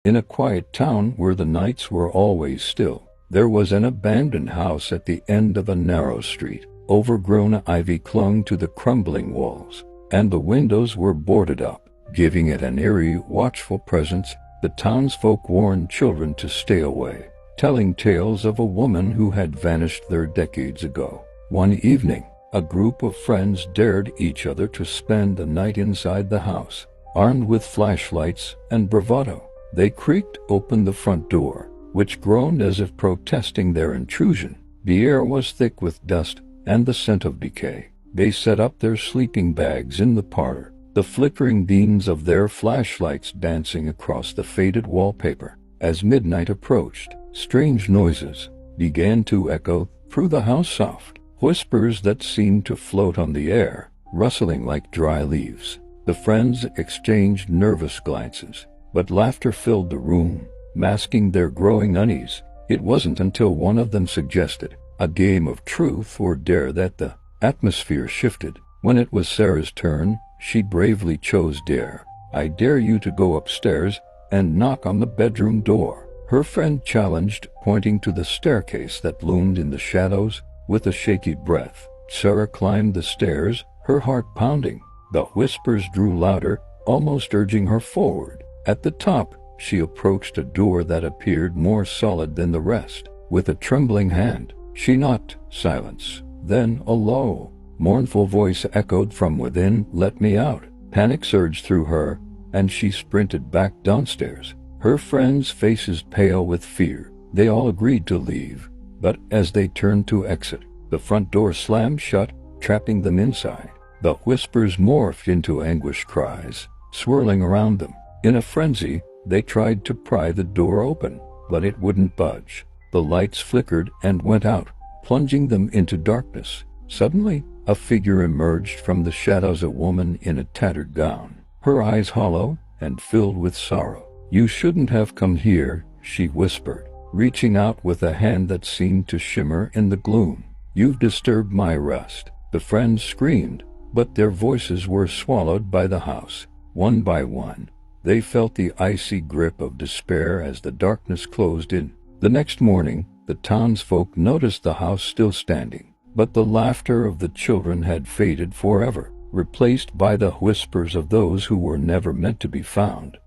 In a quiet town where the nights were always still, there was an abandoned house at the end of a narrow street. Overgrown ivy clung to the crumbling walls, and the windows were boarded up, giving it an eerie, watchful presence. The townsfolk warned children to stay away, telling tales of a woman who had vanished there decades ago. One evening, a group of friends dared each other to spend the night inside the house. Armed with flashlights and bravado, they creaked open the front door, which groaned as if protesting their intrusion. The air was thick with dust and the scent of decay. They set up their sleeping bags in the parlor, the flickering beams of their flashlights dancing across the faded wallpaper. As midnight approached, strange noises began to echo through the house, soft whispers that seemed to float on the air, rustling like dry leaves. The friends exchanged nervous glances, but laughter filled the room, masking their growing unease. It wasn't until one of them suggested a game of truth or dare that the atmosphere shifted. When it was Sarah's turn, she bravely chose dare. "I dare you to go upstairs and knock on the bedroom door," her friend challenged, pointing to the staircase that loomed in the shadows. With a shaky breath, Sarah climbed the stairs, her heart pounding. The whispers drew louder, almost urging her forward. At the top, she approached a door that appeared more solid than the rest. With a trembling hand, she knocked. Silence. Then a low, mournful voice echoed from within, "Let me out." Panic surged through her, and she sprinted back downstairs, her friends' faces pale with fear. They all agreed to leave, but as they turned to exit, the front door slammed shut, trapping them inside. The whispers morphed into anguished cries, swirling around them. In a frenzy, they tried to pry the door open, but it wouldn't budge. The lights flickered and went out, plunging them into darkness. Suddenly, a figure emerged from the shadows, a woman in a tattered gown, her eyes hollow and filled with sorrow. "You shouldn't have come here," she whispered, reaching out with a hand that seemed to shimmer in the gloom. "You've disturbed my rest." The friends screamed, but their voices were swallowed by the house. One by one, they felt the icy grip of despair as the darkness closed in. The next morning, the townsfolk noticed the house still standing, but the laughter of the children had faded forever, replaced by the whispers of those who were never meant to be found.